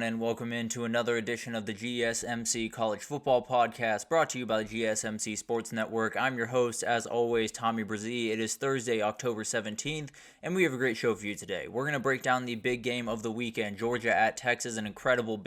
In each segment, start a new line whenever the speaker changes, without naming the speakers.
and welcome into another edition of the GSMC College Football Podcast, brought to you by the GSMC Sports Network. I'm your host, as always, Tommy Brzee. It is Thursday, October 17th, and we have a great show for you today. We're going to break down the big game of the weekend, Georgia at Texas, an incredible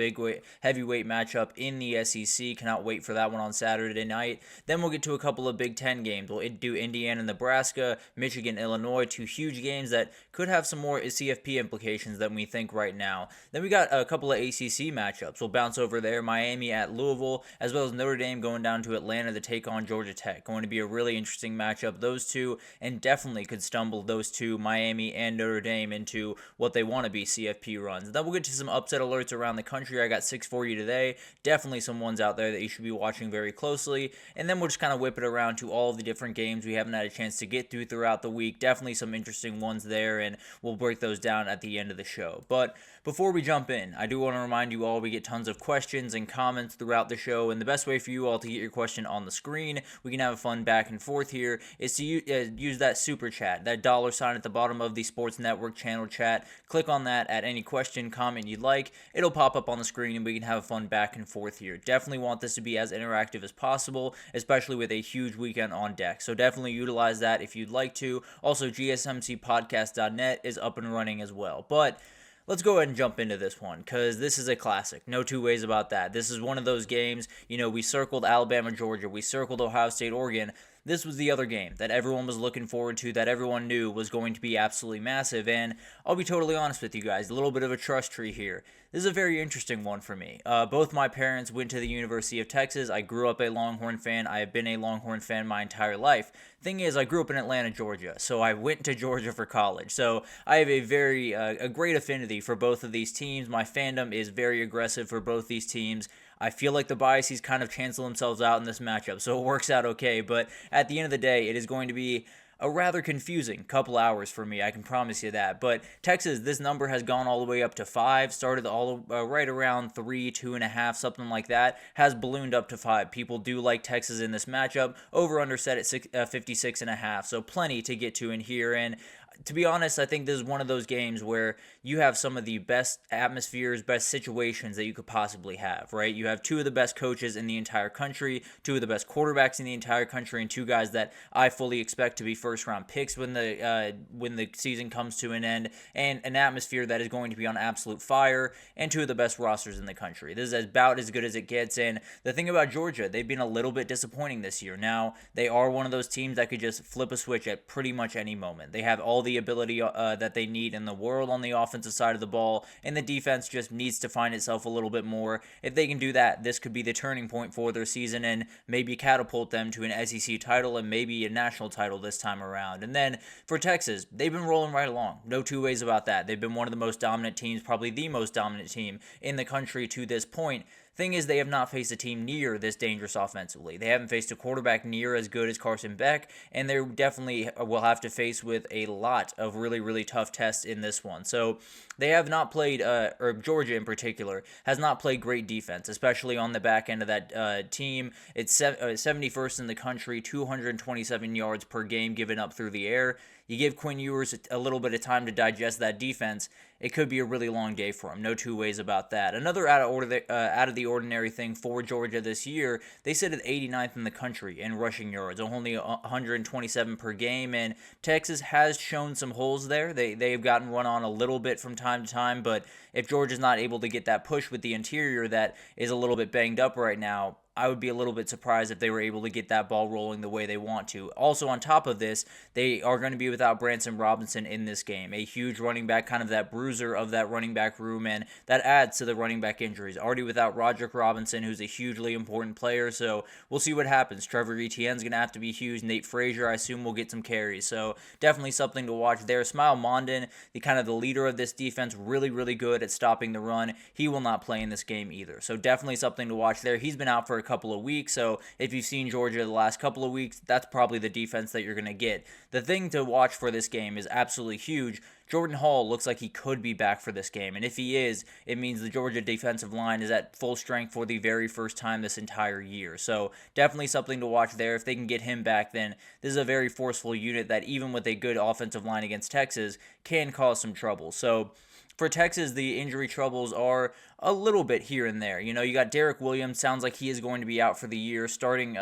heavyweight matchup in the SEC. Cannot wait for that one on Saturday night. Then we'll get to a couple of Big Ten games. We'll do Indiana, Nebraska, Michigan, Illinois, two huge games that could have some more CFP implications than we think right now. Then we got a couple of ACC matchups. We'll bounce over there, Miami at Louisville, as well as Notre Dame going down to Atlanta to take on Georgia Tech. Going to be a really interesting matchup, those two, and definitely could stumble those two, Miami and Notre Dame, into what they want to be CFP runs. Then we'll get to some upset alerts around the country. I got 6 for you today. Definitely some ones out there that you should be watching very closely. And then we'll just kind of whip it around to all of the different games we haven't had a chance to get through throughout the week. Definitely some interesting ones there, and we'll break those down at the end of the show. But before we jump in, I do want to remind you all we get tons of questions and comments throughout the show, and the best way for you all to get your question on the screen, we can have a fun back and forth here, is to use that super chat, that $ at the bottom of the Sports Network channel chat. Click on that at any question, comment you'd like. It'll pop up on the screen, and we can have a fun back and forth here. Definitely want this to be as interactive as possible, especially with a huge weekend on deck. So definitely utilize that if you'd like to. Also, gsmcpodcast.net is up and running as well. But let's go ahead and jump into this one, because this is a classic. No two ways about that. This is one of those games, we circled Alabama, Georgia. We circled Ohio State, Oregon. This was the other game that everyone was looking forward to, that everyone knew was going to be absolutely massive. And I'll be totally honest with you guys, a little bit of a trust tree here. This is a very interesting one for me. Both my parents went to the University of Texas. I grew up a Longhorn fan. I have been a Longhorn fan my entire life. Thing is, I grew up in Atlanta, Georgia, so I went to Georgia for college. So I have a great affinity for both of these teams. My fandom is very aggressive for both these teams. I feel like the biases kind of cancel themselves out in this matchup, so it works out okay. But at the end of the day, it is going to be a rather confusing couple hours for me, I can promise you that. But Texas, this number has gone all the way up to 5, started right around 3, 2.5, something like that, has ballooned up to 5. People do like Texas in this matchup. Over-under set at 56.5, so plenty to get to in here. And to be honest, I think this is one of those games where you have some of the best atmospheres, best situations that you could possibly have, right? You have two of the best coaches in the entire country, two of the best quarterbacks in the entire country, and two guys that I fully expect to be first-round picks when the season comes to an end, and an atmosphere that is going to be on absolute fire, and two of the best rosters in the country. This is about as good as it gets, and the thing about Georgia, they've been a little bit disappointing this year. Now, they are one of those teams that could just flip a switch at pretty much any moment. They have all the ability that they need in the world on the offensive side of the ball, and the defense just needs to find itself a little bit more. If they can do that, this could be the turning point for their season and maybe catapult them to an SEC title and maybe a national title this time around. And then for Texas, they've been rolling right along. No two ways about that. They've been one of the most dominant teams, probably the most dominant team in the country to this point. Thing is, they have not faced a team near this dangerous offensively. They haven't faced a quarterback near as good as Carson Beck, and they definitely will have to face with a lot of really, really tough tests in this one. So they have not played, or Georgia in particular, has not played great defense, especially on the back end of that team. It's 71st in the country, 227 yards per game given up through the air. You give Quinn Ewers a little bit of time to digest that defense, it could be a really long day for him. No two ways about that. Another out of the ordinary thing for Georgia this year, they sit at 89th in the country in rushing yards, only 127 per game, and Texas has shown some holes there. They've gotten run on a little bit from time to time, but if Georgia's not able to get that push with the interior that is a little bit banged up right now, I would be a little bit surprised if they were able to get that ball rolling the way they want to. Also, on top of this, they are going to be without Branson Robinson in this game, a huge running back, kind of that bruiser of that running back room, and that adds to the running back injuries. Already without Roderick Robinson, who's a hugely important player, so we'll see what happens. Trevor Etienne's going to have to be huge. Nate Frazier, I assume, will get some carries, so definitely something to watch there. Smile Mondon, the leader of this defense, really, really good at stopping the run. He will not play in this game either, so definitely something to watch there. He's been out for a couple of weeks, so if you've seen Georgia the last couple of weeks, that's probably the defense that you're going to get. The thing to watch for this game is absolutely huge. Jordan Hall looks like he could be back for this game, and if he is, it means the Georgia defensive line is at full strength for the very first time this entire year. So definitely something to watch there. If they can get him back, then this is a very forceful unit that even with a good offensive line against Texas can cause some trouble. So For Texas, the injury troubles are a little bit here and there. You got Derek Williams, sounds like he is going to be out for the year, starting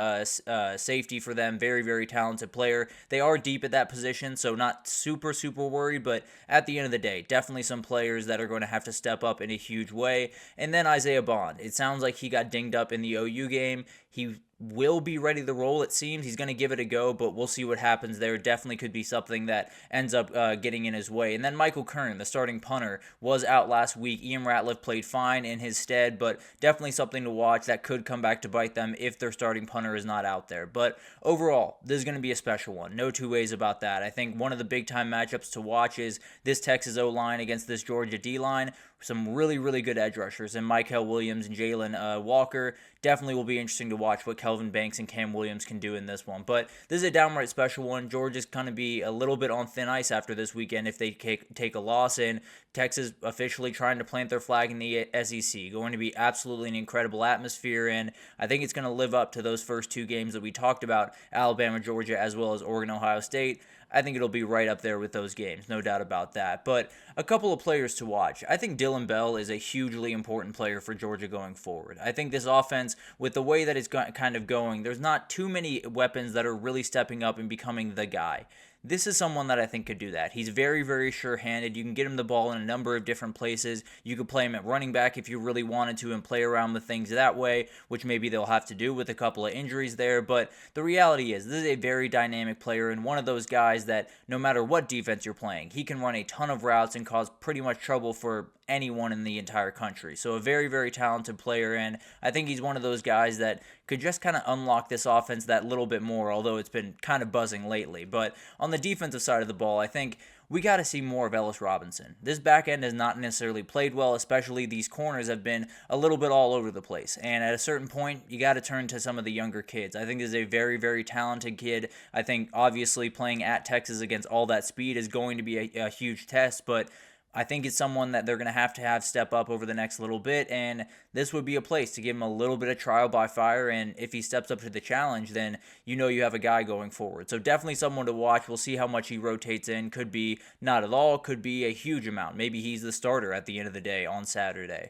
safety for them. Very, very talented player. They are deep at that position, so not super, super worried, but at the end of the day, definitely some players that are going to have to step up in a huge way. And then Isaiah Bond. It sounds like he got dinged up in the OU game. He will be ready to roll, it seems. He's going to give it a go, but we'll see what happens there. Definitely could be something that ends up getting in his way. And then Michael Kern, the starting punter, was out last week. Ian Ratliff played fine in his stead, but definitely something to watch that could come back to bite them if their starting punter is not out there. But overall, this is going to be a special one. No two ways about that. I think one of the big-time matchups to watch is this Texas O-line against this Georgia D-line. Some really, really good edge rushers, and Michael Williams and Jalen Walker definitely will be interesting to watch what Kelvin Banks and Cam Williams can do in this one. But this is a downright special one. Georgia's going to be a little bit on thin ice after this weekend if they take a loss, and Texas officially trying to plant their flag in the SEC. Going to be absolutely an incredible atmosphere, and I think it's going to live up to those first two games that we talked about, Alabama, Georgia, as well as Oregon, Ohio State. I think it'll be right up there with those games, no doubt about that. But a couple of players to watch. I think Dylan Bell is a hugely important player for Georgia going forward. I think this offense, with the way that it's kind of going, there's not too many weapons that are really stepping up and becoming the guy. This is someone that I think could do that. He's very, very sure-handed. You can get him the ball in a number of different places. You could play him at running back if you really wanted to and play around with things that way, which maybe they'll have to do with a couple of injuries there. But the reality is, this is a very dynamic player and one of those guys that no matter what defense you're playing, he can run a ton of routes and cause pretty much trouble for anyone in the entire country. So a very, very talented player, and I think he's one of those guys that could just kind of unlock this offense that little bit more, although it's been kind of buzzing lately. But on the defensive side of the ball, I think we got to see more of Ellis Robinson. This back end has not necessarily played well, especially these corners have been a little bit all over the place. And at a certain point, you got to turn to some of the younger kids. I think this is a very, very talented kid. I think obviously playing at Texas against all that speed is going to be a huge test, but I think it's someone that they're going to have step up over the next little bit, and this would be a place to give him a little bit of trial by fire, and if he steps up to the challenge, then you know you have a guy going forward. So definitely someone to watch. We'll see how much he rotates in. Could be not at all, could be a huge amount. Maybe he's the starter at the end of the day on Saturday.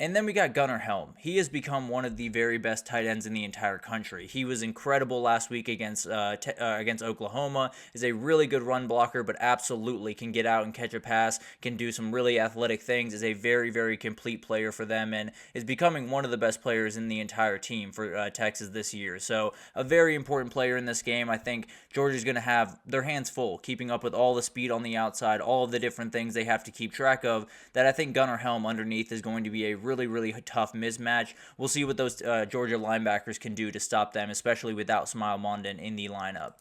And then we got Gunnar Helm. He has become one of the very best tight ends in the entire country. He was incredible last week against Oklahoma. Is a really good run blocker, but absolutely can get out and catch a pass, can do some really athletic things, is a very, very complete player for them, and is becoming one of the best players in the entire team for Texas this year. So a very important player in this game. I think Georgia's going to have their hands full, keeping up with all the speed on the outside, all of the different things they have to keep track of, that I think Gunnar Helm underneath is going to be a really, really tough mismatch. We'll see what those Georgia linebackers can do to stop them, especially without Smile Mondon in the lineup.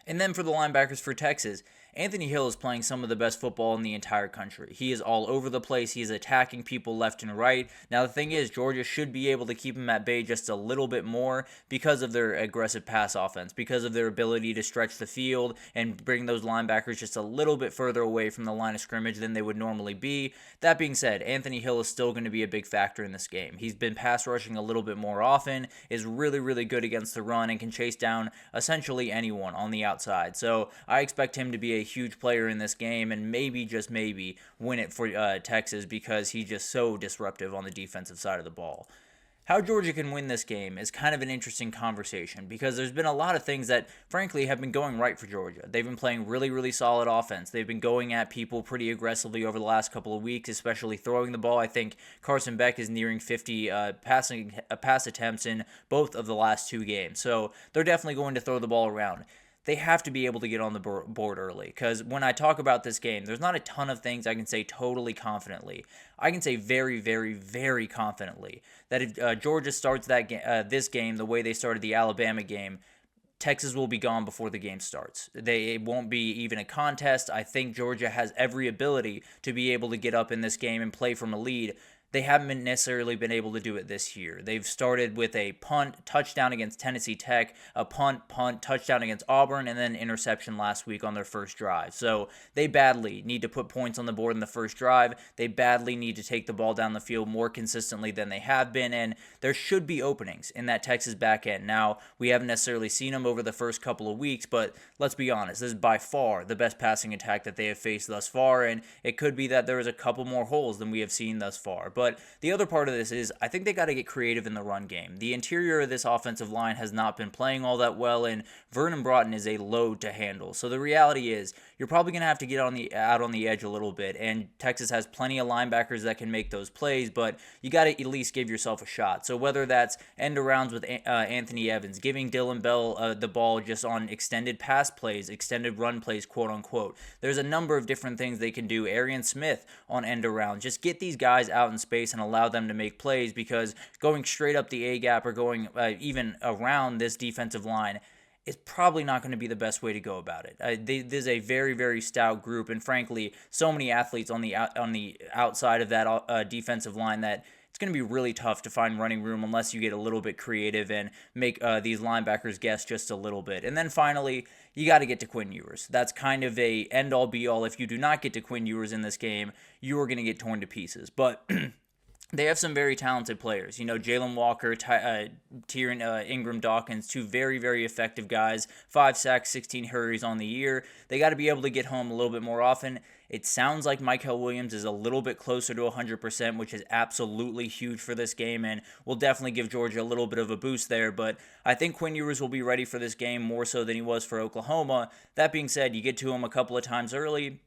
And then for the linebackers for Texas, Anthony Hill is playing some of the best football in the entire country. He is all over the place. He is attacking people left and right. Now, the thing is, Georgia should be able to keep him at bay just a little bit more because of their aggressive pass offense, because of their ability to stretch the field and bring those linebackers just a little bit further away from the line of scrimmage than they would normally be. That being said, Anthony Hill is still going to be a big factor in this game. He's been pass rushing a little bit more often, is really, really good against the run, and can chase down essentially anyone on the outside. So I expect him to be a huge player in this game and maybe, just maybe, win it for Texas because he's just so disruptive on the defensive side of the ball. How Georgia can win this game is kind of an interesting conversation because there's been a lot of things that, frankly, have been going right for Georgia. They've been playing really, really solid offense. They've been going at people pretty aggressively over the last couple of weeks, especially throwing the ball. I think Carson Beck is nearing 50 pass attempts in both of the last two games. So they're definitely going to throw the ball around. They have to be able to get on the board early because when I talk about this game, there's not a ton of things I can say totally confidently. I can say very, very, very confidently that if Georgia starts this game the way they started the Alabama game, Texas will be gone before the game starts. It won't be even a contest. I think Georgia has every ability to be able to get up in this game and play from a lead. they haven't necessarily been able to do it this year. They've started with a punt, touchdown against Tennessee Tech, a punt, touchdown against Auburn, and then interception last week on their first drive. So they badly need to put points on the board in the first drive. They badly need to take the ball down the field more consistently than they have been, and there should be openings in that Texas back end. Now, we haven't necessarily seen them over the first couple of weeks, but let's be honest, this is by far the best passing attack that they have faced thus far, and it could be that there is a couple more holes than we have seen thus far. But the other part of this is I think they got to get creative in the run game. The interior of this offensive line has not been playing all that well, and Vernon Broughton is a load to handle. So the reality is you're probably going to have to get out on the edge a little bit, and Texas has plenty of linebackers that can make those plays, but you got to at least give yourself a shot. So whether that's end arounds with Anthony Evans, giving Dylan Bell the ball just on extended pass plays, extended run plays, quote unquote. There's a number of different things they can do. Arian Smith on end around. Just get these guys out in space and allow them to make plays, because going straight up the A gap or going even around this defensive line is probably not going to be the best way to go about it. This is a very, very stout group, and frankly, so many athletes on the outside of that defensive line that it's going to be really tough to find running room unless you get a little bit creative and make these linebackers guess just a little bit. And then finally, you got to get to Quinn Ewers. That's kind of a end-all be-all. If you do not get to Quinn Ewers in this game, you are going to get torn to pieces. But they have some very talented players. You know, Jalen Walker, Tyron Ingram Dawkins, two very, very effective guys. 5 sacks, 16 hurries on the year. They got to be able to get home a little bit more often. It sounds like Mykel Williams is a little bit closer to 100%, which is absolutely huge for this game, and will definitely give Georgia a little bit of a boost there. But I think Quinn Ewers will be ready for this game more so than he was for Oklahoma. That being said, you get to him a couple of times early,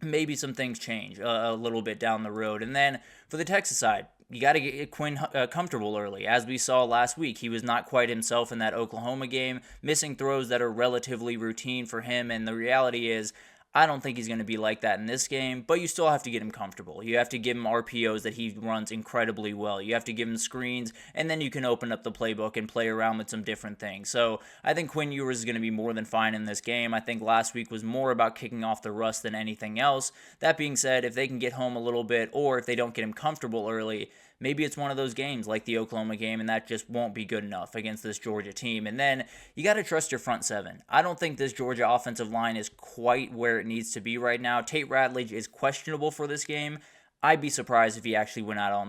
maybe some things change a little bit down the road. And then for the Texas side, you got to get Quinn comfortable early. As we saw last week, he was not quite himself in that Oklahoma game, missing throws that are relatively routine for him. And the reality is, I don't think he's going to be like that in this game, but you still have to get him comfortable. You have to give him RPOs that he runs incredibly well. You have to give him screens, and then you can open up the playbook and play around with some different things. So I think Quinn Ewers is going to be more than fine in this game. I think last week was more about kicking off the rust than anything else. That being said, if they can get home a little bit, or if they don't get him comfortable early, maybe it's one of those games like the Oklahoma game, and that just won't be good enough against this Georgia team. And then you got to trust your front seven. I don't think this Georgia offensive line is quite where it needs to be right now. Tate Ratledge is questionable for this game. I'd be surprised if he actually went out on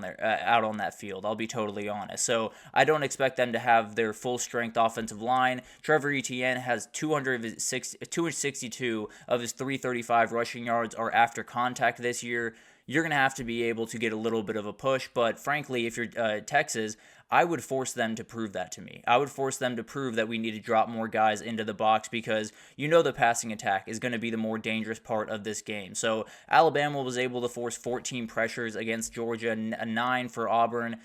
that field. I'll be totally honest. So I don't expect them to have their full strength offensive line. Trevor Etienne has 262 of his 335 rushing yards are after contact this year. You're going to have to be able to get a little bit of a push, but frankly, if you're Texas, I would force them to prove that to me. I would force them to prove that we need to drop more guys into the box, because you know the passing attack is going to be the more dangerous part of this game. So Alabama was able to force 14 pressures against Georgia, 9 for Auburn.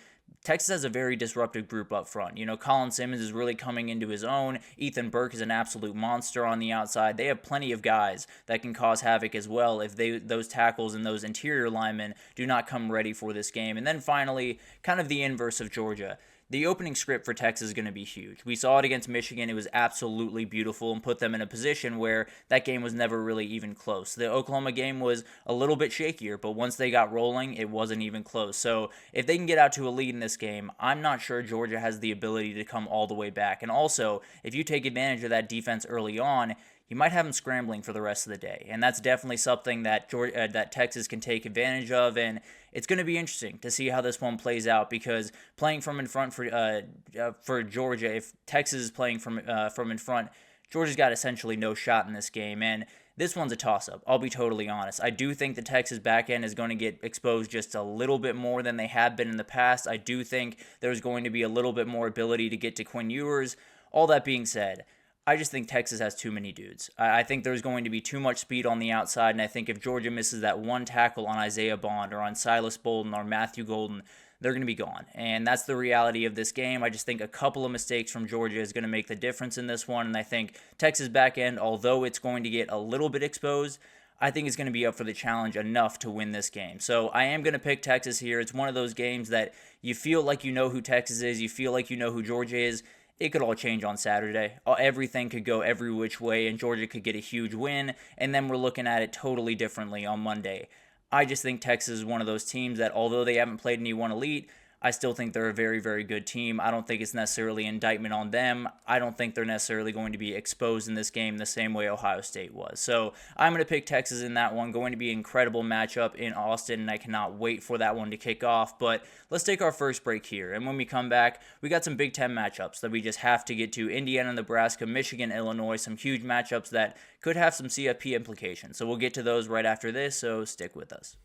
Texas has a very disruptive group up front. You know, Colin Simmons is really coming into his own. Ethan Burke is an absolute monster on the outside. They have plenty of guys that can cause havoc as well if those tackles and those interior linemen do not come ready for this game. And then finally, kind of the inverse of Georgia. The opening script for Texas is going to be huge. We saw it against Michigan. It was absolutely beautiful and put them in a position where that game was never really even close. The Oklahoma game was a little bit shakier, but once they got rolling, it wasn't even close. So if they can get out to a lead in this game, I'm not sure Georgia has the ability to come all the way back. And also, if you take advantage of that defense early on, you might have them scrambling for the rest of the day. And that's definitely something that that Texas can take advantage of. And it's going to be interesting to see how this one plays out, because playing from in front for Georgia, if Texas is playing from in front, Georgia's got essentially no shot in this game. And this one's a toss-up, I'll be totally honest. I do think the Texas back end is going to get exposed just a little bit more than they have been in the past. I do think there's going to be a little bit more ability to get to Quinn Ewers. All that being said, I just think Texas has too many dudes. I think there's going to be too much speed on the outside, and I think if Georgia misses that one tackle on Isaiah Bond or on Silas Bolden or Matthew Golden, they're going to be gone. And that's the reality of this game. I just think a couple of mistakes from Georgia is going to make the difference in this one, and I think Texas back end, although it's going to get a little bit exposed, I think it's going to be up for the challenge enough to win this game. So I am going to pick Texas here. It's one of those games that you feel like you know who Texas is, you feel like you know who Georgia is. It could all change on Saturday. Everything could go every which way, and Georgia could get a huge win, and then we're looking at it totally differently on Monday. I just think Texas is one of those teams that, although they haven't played anyone elite, I still think they're a very, very good team. I don't think it's necessarily an indictment on them. I don't think they're necessarily going to be exposed in this game the same way Ohio State was. So I'm going to pick Texas in that one. Going to be an incredible matchup in Austin, and I cannot wait for that one to kick off. But let's take our first break here. And when we come back, we got some Big Ten matchups that we just have to get to. Indiana, Nebraska, Michigan, Illinois, some huge matchups that could have some CFP implications. So we'll get to those right after this, so stick with us.